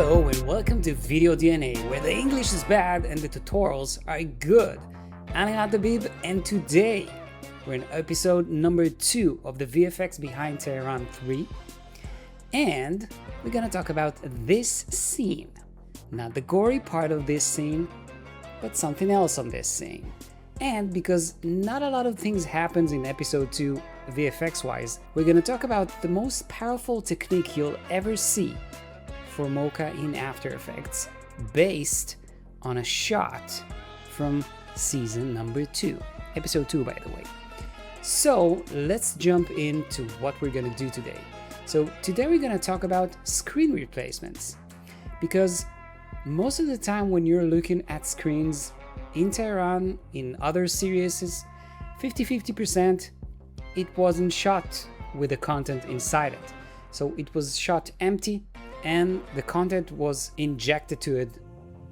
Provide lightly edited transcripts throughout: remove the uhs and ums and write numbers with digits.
Hello and welcome to Video DNA, where the English is bad and the tutorials are good. I'm Adabib, and today we're in episode number 2 of the VFX behind Tehran 3, and we're gonna talk about this scene. Not the gory part of this scene, but something else on this scene. And because not a lot of things happens in episode 2 VFX wise, we're gonna talk about the most powerful technique you'll ever see for Mocha in After Effects, based on a shot from season number 2, episode 2 by the way. So let's jump into what we're gonna do today. So today we're gonna talk about screen replacements, because most of the time when you're looking at screens in Tehran, in other series, 50-50% it wasn't shot with the content inside it. So it was shot empty and the content was injected to it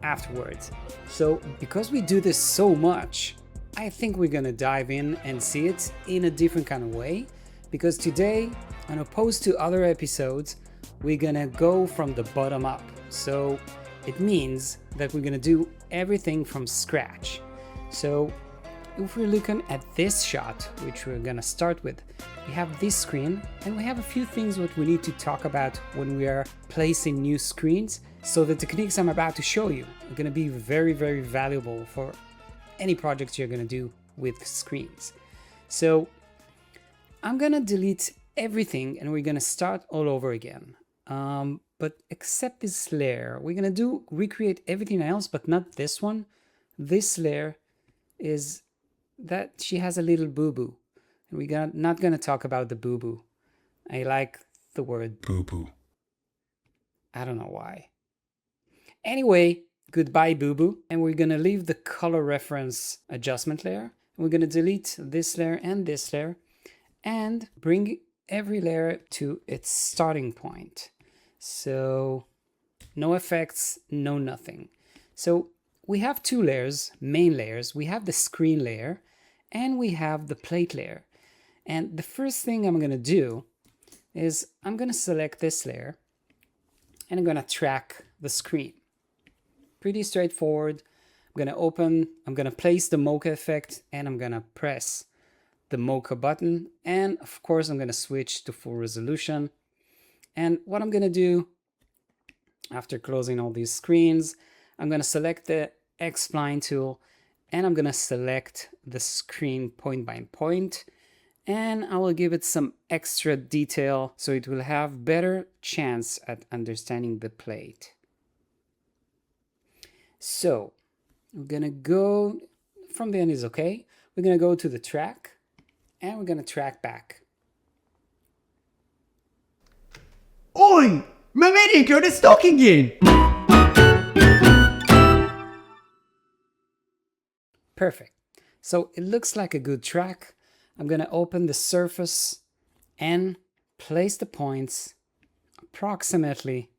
afterwards. So because we do this so much, I think we're gonna dive in and see it in a different kind of way, because today, as opposed to other episodes, we're gonna go from the bottom up. So it means that we're gonna do everything from scratch. So if we're looking at this shot, which we're gonna start with, we have this screen and we have a few things that we need to talk about when we are placing new screens. So the techniques I'm about to show you are gonna be very, very valuable for any projects you're gonna do with screens. So I'm gonna delete everything and we're gonna start all over again. But except this layer, we're gonna recreate everything else, but not this one. This layer is that she has a little boo-boo, and we're not gonna talk about the boo-boo. I like the word boo-boo. I don't know why. Anyway, goodbye boo-boo, and we're gonna leave the color reference adjustment layer. We're gonna delete this layer and bring every layer to its starting point. So no effects, no nothing. So we have two layers, main layers. We have the screen layer and we have the plate layer. And the first thing I'm gonna do is I'm gonna select this layer and I'm gonna track the screen. Pretty straightforward. I'm gonna place the Mocha effect and I'm gonna press the Mocha button. And of course, I'm gonna switch to full resolution. And what I'm gonna do after closing all these screens, I'm gonna select the X-Spline tool and I'm gonna select the screen point by point, and I will give it some extra detail so it will have better chance at understanding the plate. So we're gonna go from the end is okay. We're gonna go to the track and we're gonna track back. Oi! Mamenico, det är stalking in! Perfect. So it looks like a good track. I'm gonna open the surface and place the points approximately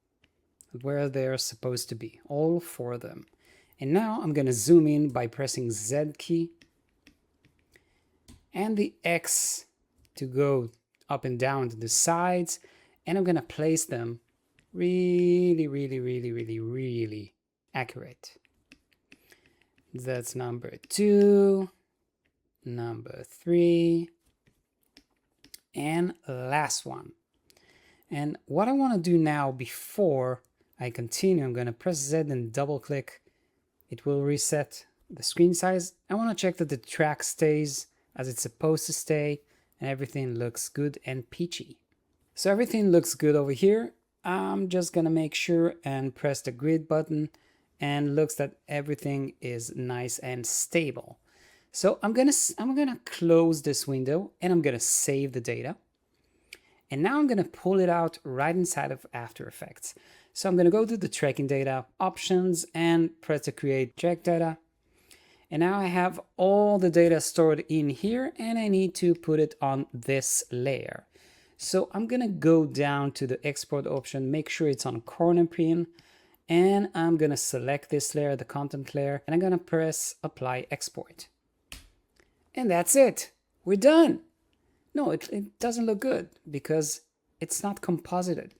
where they're supposed to be, all 4 of them. And now I'm gonna zoom in by pressing Z key and the X to go up and down to the sides, and I'm gonna place them really accurate. That's number 2, number 3, and last one. And what I want to do now, before I continue, I'm going to press Z and double click. It will reset the screen size. I want to check that the track stays as it's supposed to stay and everything looks good and peachy. So everything looks good over here. I'm just going to make sure and press the grid button, and looks that everything is nice and stable. So I'm gonna close this window and I'm gonna save the data. And now I'm gonna pull it out right inside of After Effects. So I'm gonna go to the tracking data options and press the create track data. And now I have all the data stored in here and I need to put it on this layer. So I'm gonna go down to the export option, make sure it's on corner pin, and I'm gonna select this layer, the content layer, and I'm gonna press apply export. And that's it, we're done. No, it doesn't look good because it's not composited,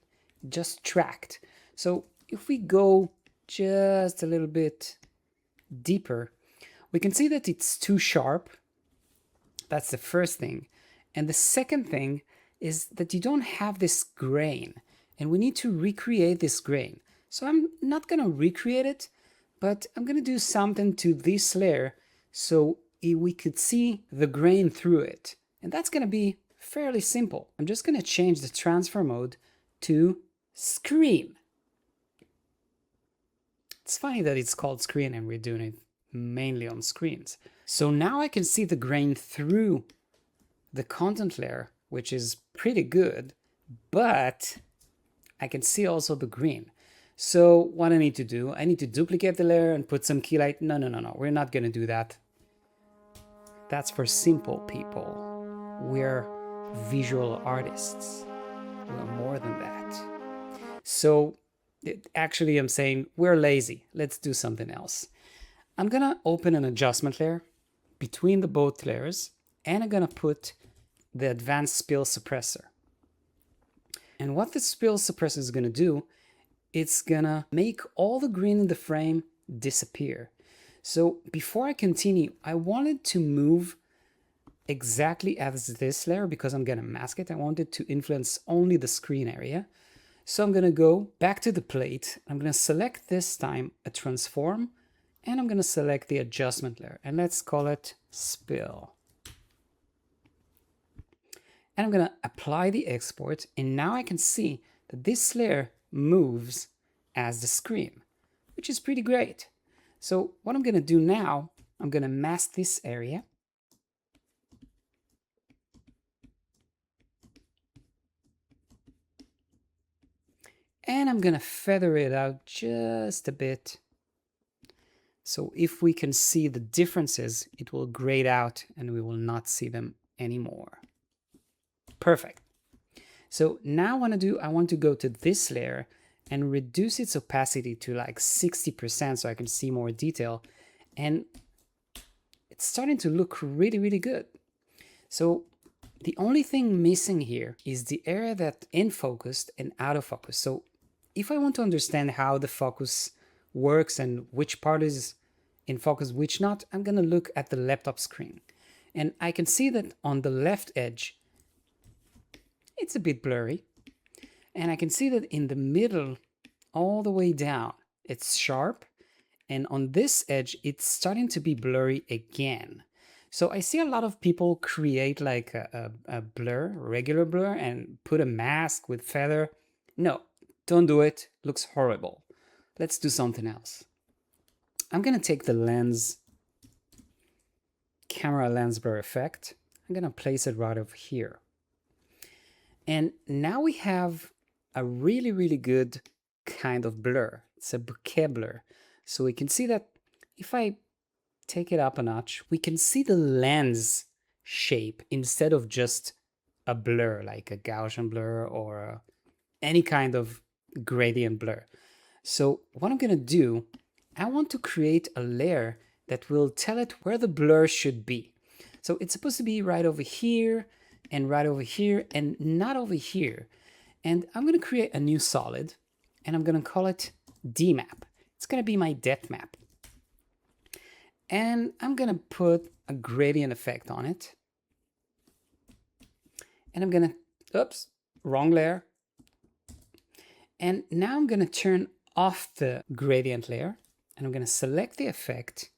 just tracked. So if we go just a little bit deeper, we can see that it's too sharp. That's the first thing. And the second thing is that you don't have this grain, and we need to recreate this grain. So I'm not gonna recreate it, but I'm gonna do something to this layer so we could see the grain through it. And that's gonna be fairly simple. I'm just gonna change the transfer mode to screen. It's funny that it's called screen and we're doing it mainly on screens. So now I can see the grain through the content layer, which is pretty good, but I can see also the green. So what I need to do, I need to duplicate the layer and put some key light. No, we're not gonna do that. That's for simple people. We're visual artists. We're more than that. So actually I'm saying we're lazy. Let's do something else. I'm gonna open an adjustment layer between the both layers, and I'm gonna put the advanced spill suppressor. And what the spill suppressor is gonna do, it's gonna make all the green in the frame disappear. So before I continue, I wanted to move exactly as this layer because I'm gonna mask it. I wanted to influence only the screen area. So I'm gonna go back to the plate. I'm gonna select this time a transform, and I'm gonna select the adjustment layer, and let's call it spill. And I'm gonna apply the export, and now I can see that this layer moves as the screen, which is pretty great. So what I'm gonna do now, I'm gonna mask this area. And I'm gonna feather it out just a bit. So if we can see the differences, it will grade out and we will not see them anymore. Perfect. So now I want to go to this layer and reduce its opacity to like 60% so I can see more detail. And it's starting to look really, really good. So the only thing missing here is the area that in focused and out of focus. So if I want to understand how the focus works and which part is in focus, which not, I'm gonna look at the laptop screen. And I can see that on the left edge, it's a bit blurry. And I can see that in the middle, all the way down, it's sharp. And on this edge, it's starting to be blurry again. So I see a lot of people create like a blur, regular blur, and put a mask with feather. No, don't do it. Looks horrible. Let's do something else. I'm gonna take the lens, camera lens blur effect. I'm gonna place it right over here. And now we have a really, really good kind of blur. It's a bokeh blur. So we can see that if I take it up a notch, we can see the lens shape instead of just a blur, like a Gaussian blur or any kind of gradient blur. So what I'm gonna do, I want to create a layer that will tell it where the blur should be. So it's supposed to be right over here and right over here and not over here. And I'm gonna create a new solid and I'm gonna call it DMap. It's gonna be my depth map. And I'm gonna put a gradient effect on it. And I'm gonna, oops, wrong layer. And now I'm gonna turn off the gradient layer and I'm gonna select the effect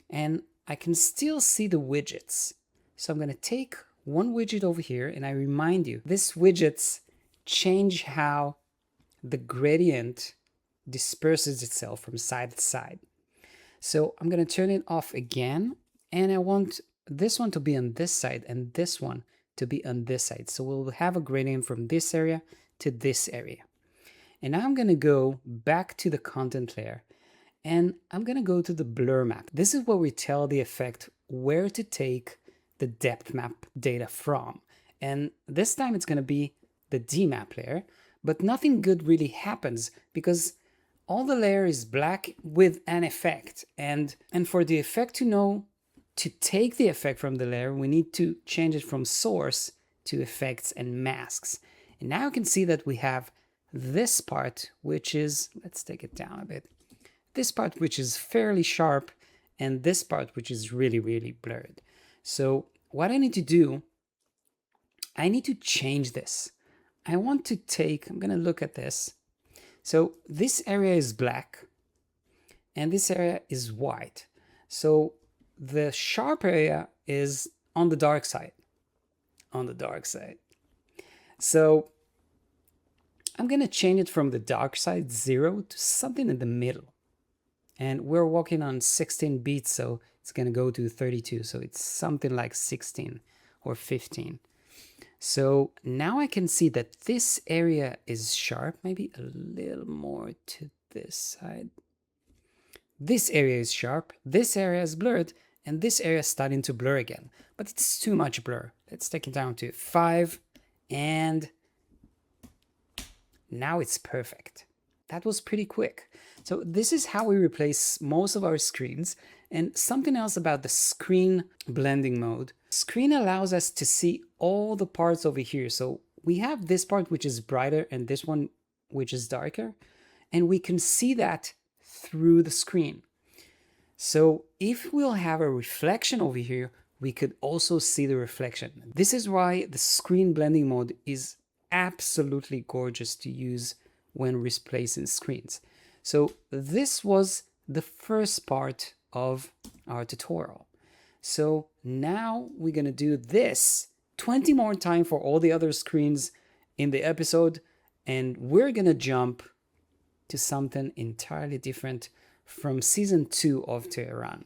and I can still see the widgets. So I'm gonna take one widget over here and I remind you, this widgets change how the gradient disperses itself from side to side. So I'm gonna turn it off again and I want this one to be on this side and this one to be on this side. So we'll have a gradient from this area to this area. And now I'm gonna go back to the content layer and I'm gonna go to the blur map. This is where we tell the effect where to take the depth map data from. And this time it's gonna be the DMap layer, but nothing good really happens because all the layer is black with an effect. And for the effect to know to take the effect from the layer, we need to change it from source to effects and masks. And now you can see that we have this part, which is, let's take it down a bit, this part which is fairly sharp, and this part which is really, really blurred. So what I need to do, I need to change this. I want to take, I'm gonna look at this. So this area is black, and this area is white. So the sharp area is on the dark side, So I'm gonna change it from the dark side 0 to something in the middle. And we're working on 16 beats, so it's gonna go to 32. So it's something like 16 or 15. So now I can see that this area is sharp, maybe a little more to this side. This area is sharp, this area is blurred, and this area is starting to blur again. But it's too much blur. Let's take it down to 5, and now it's perfect. That was pretty quick. So this is how we replace most of our screens. And something else about the screen blending mode. Screen allows us to see all the parts over here. So we have this part which is brighter and this one which is darker. And we can see that through the screen. So if we'll have a reflection over here, we could also see the reflection. This is why the screen blending mode is absolutely gorgeous to use when replacing screens. So this was the first part of our tutorial. So now we're gonna do this 20 more times for all the other screens in the episode, and we're gonna jump to something entirely different from season 2 of Tehran.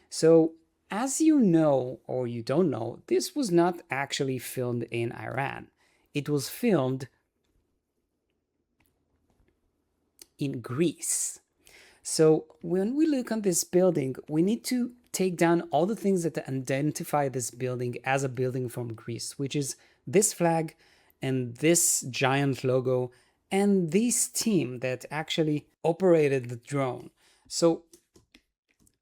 So as you know, or you don't know, this was not actually filmed in Iran. It was filmed in Greece. So when we look on this building, we need to take down all the things that identify this building as a building from Greece, which is this flag and this giant logo and this team that actually operated the drone. So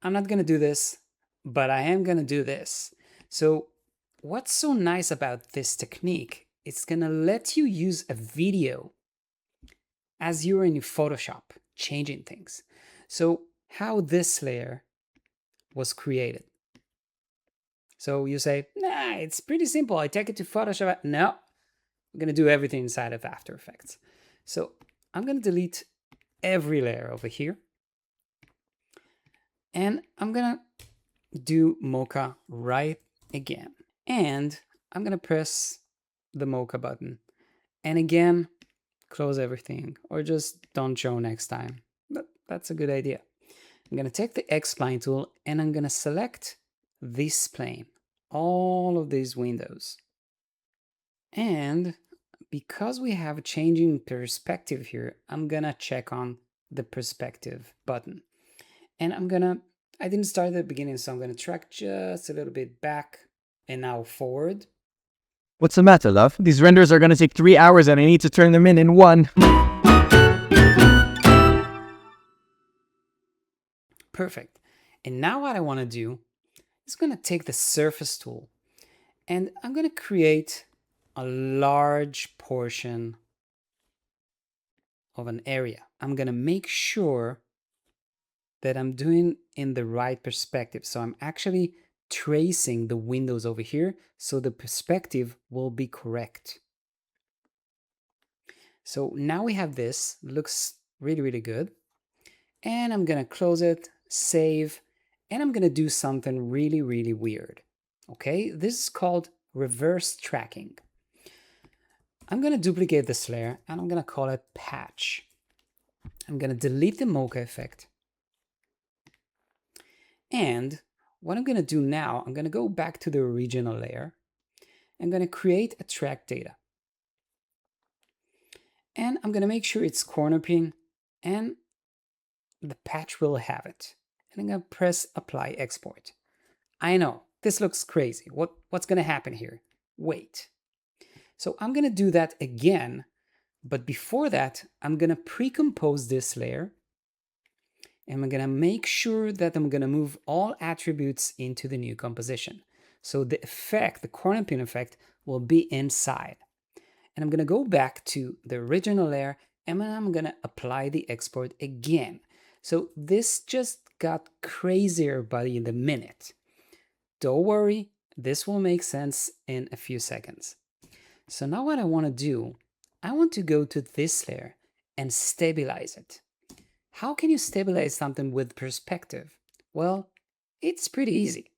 I'm not gonna do this, but I am gonna do this. So what's so nice about this technique? It's gonna let you use a video as you're in Photoshop, changing things. So how this layer was created. So you say, nah, it's pretty simple. I take it to Photoshop. No, I'm gonna do everything inside of After Effects. So I'm gonna delete every layer over here. And I'm gonna do Mocha right again. And I'm gonna press the Mocha button. And again, close everything, or just don't show next time. But that's a good idea. I'm gonna take the X-Spline tool and I'm gonna select this plane, all of these windows. And because we have a changing perspective here, I'm gonna check on the perspective button. And I didn't start at the beginning, so I'm gonna track just a little bit back and now forward. What's the matter, love? These renders are gonna take 3 hours and I need to turn them in 1. Perfect. And now what I wanna do is gonna take the surface tool and I'm gonna create a large portion of an area. I'm gonna make sure that I'm doing in the right perspective. So I'm actually tracing the windows over here so the perspective will be correct. So now we have this, looks really, really good. And I'm gonna close it, save, and I'm gonna do something really, really weird. Okay, this is called reverse tracking. I'm gonna duplicate this layer and I'm gonna call it patch. I'm gonna delete the Mocha effect. And what I'm gonna do now, I'm gonna go back to the original layer. I'm gonna create a track data. And I'm gonna make sure it's corner pin and the patch will have it. And I'm gonna press apply export. I know, this looks crazy. What's gonna happen here? Wait. So I'm gonna do that again, but before that, I'm gonna pre-compose this layer. And I'm gonna make sure that I'm gonna move all attributes into the new composition. So the effect, the corner pin effect, will be inside. And I'm gonna go back to the original layer and then I'm gonna apply the export again. So this just got crazier by the minute. Don't worry, this will make sense in a few seconds. So now what I want to do, I want to go to this layer and stabilize it. How can you stabilize something with perspective? Well, it's pretty easy.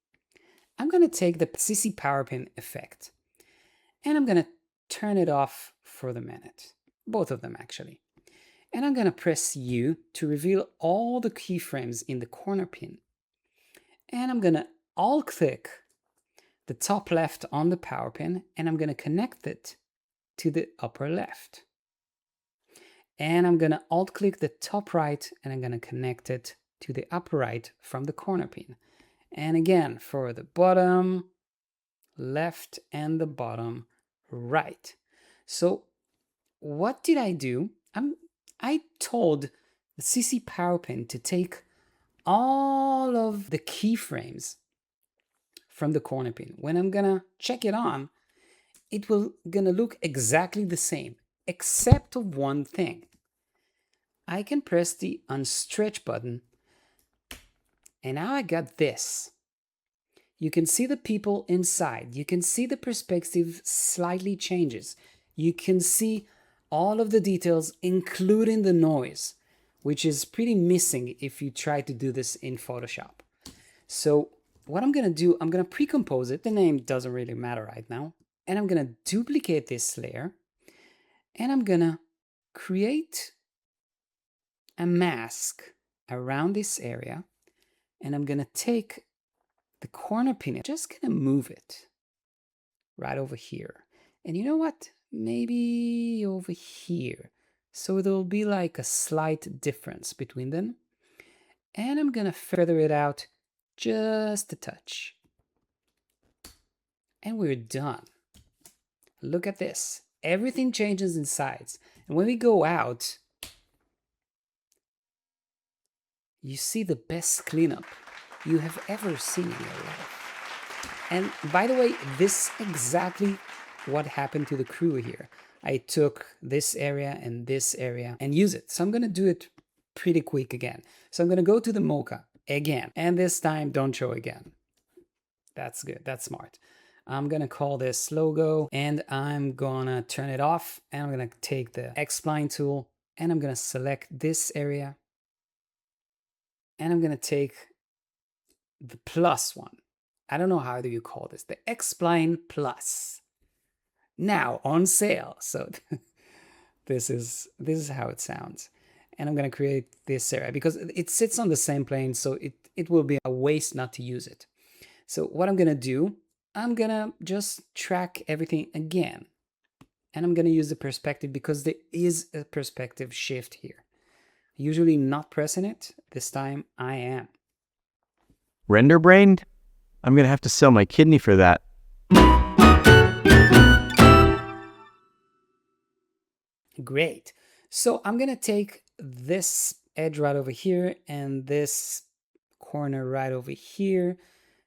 I'm going to take the CC Power Pin effect and I'm going to turn it off for the minute. Both of them actually. And I'm going to press U to reveal all the keyframes in the corner pin. And I'm going to alt click the top left on the power pin and I'm going to connect it to the upper left. And I'm going to alt click the top right and I'm going to connect it to the upper right from the corner pin. And again, for the bottom left and the bottom right. So what did I do? I told the CC Power Pin to take all of the keyframes from the corner pin. When I'm gonna check it on, it will gonna look exactly the same, except of one thing. I can press the unstretch button, and now I got this. You can see the people inside. You can see the perspective slightly changes. You can see all of the details, including the noise, which is pretty missing if you try to do this in Photoshop. So what I'm gonna do, I'm gonna pre-compose it. The name doesn't really matter right now. And I'm gonna duplicate this layer and I'm gonna create a mask around this area. And I'm gonna take the corner pin, just gonna move it right over here. And you know what? Maybe over here. So there'll be like a slight difference between them. And I'm gonna feather it out just a touch. And we're done. Look at this. Everything changes in size. And when we go out, you see the best cleanup you have ever seen in your life. And by the way, this is exactly what happened to the crew here. I took this area and use it. So I'm gonna do it pretty quick again. So I'm gonna go to the Mocha again, and this time don't show again. That's good, that's smart. I'm gonna call this logo and I'm gonna turn it off and I'm gonna take the X-Spline tool and I'm gonna select this area and I'm gonna take the plus one. I don't know how do you call this, the X-Spline Plus. Now on sale. So this is how it sounds. And I'm gonna create this area because it sits on the same plane, so it will be a waste not to use it. So what I'm gonna do, I'm gonna just track everything again. And I'm gonna use the perspective because there is a perspective shift here. Usually not pressing it, this time I am. Render brained? I'm gonna have to sell my kidney for that. Great. So I'm gonna take this edge right over here and this corner right over here.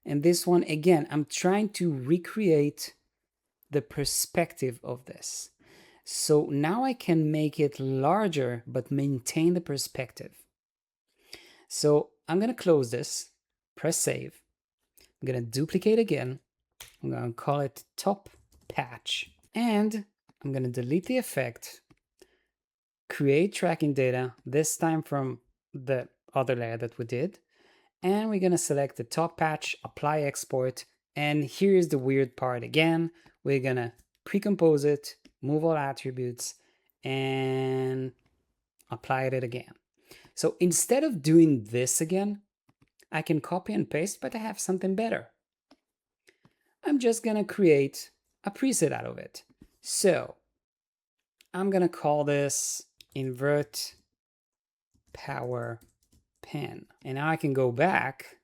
And this one, again, I'm trying to recreate the perspective of this. So now I can make it larger, but maintain the perspective. So I'm gonna close this, press save. I'm gonna duplicate again. I'm gonna call it top patch. And I'm gonna delete the effect, create tracking data, this time from the other layer that we did. And we're gonna select the top patch, apply export, and here's the weird part again. We're gonna pre-compose it, move all attributes, and apply it again. So instead of doing this again, I can copy and paste, but I have something better. I'm just gonna create a preset out of it. So I'm gonna call this Invert Power Pin. And now I can go back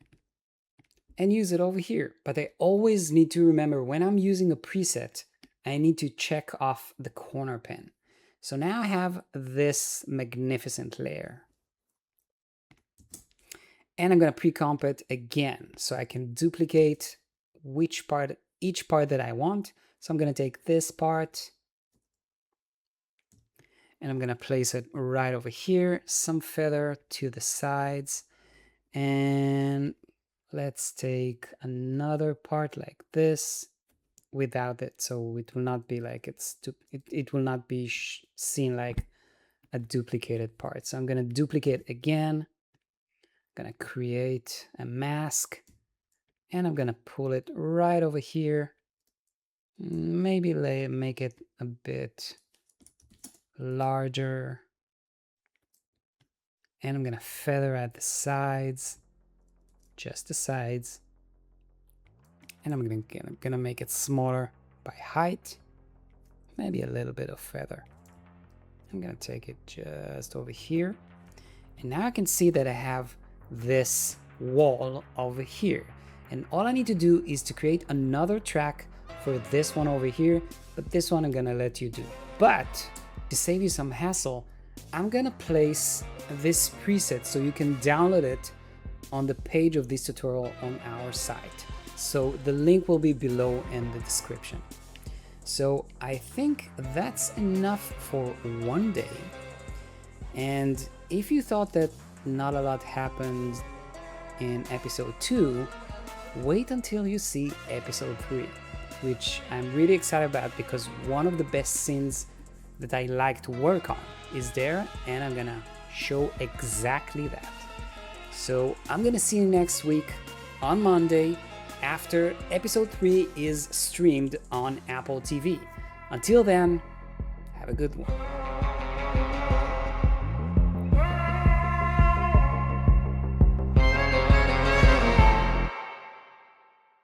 and use it over here. But I always need to remember when I'm using a preset, I need to check off the corner pin. So now I have this magnificent layer. And I'm going to pre-comp it again so I can duplicate each part that I want. So I'm going to take this part and I'm gonna place it right over here, some feather to the sides, and let's take another part like this without it, so it will not be like it will not be seen like a duplicated part. So I'm gonna duplicate again, I'm gonna create a mask, and I'm gonna pull it right over here, maybe make it a bit larger, and I'm gonna feather at the sides, just the sides, and I'm gonna make it smaller by height, maybe a little bit of feather. I'm gonna take it just over here, and now I can see that I have this wall over here, and all I need to do is to create another track for this one over here, but this one I'm gonna let you do. But to save you some hassle, I'm gonna place this preset so you can download it on the page of this tutorial on our site. So the link will be below in the description. So I think that's enough for one day. And if you thought that not a lot happened in episode 2, wait until you see episode 3, which I'm really excited about because one of the best scenes that I like to work on is there, and I'm gonna show exactly that. So I'm gonna see you next week on Monday after episode 3 is streamed on Apple TV. Until then, have a good one.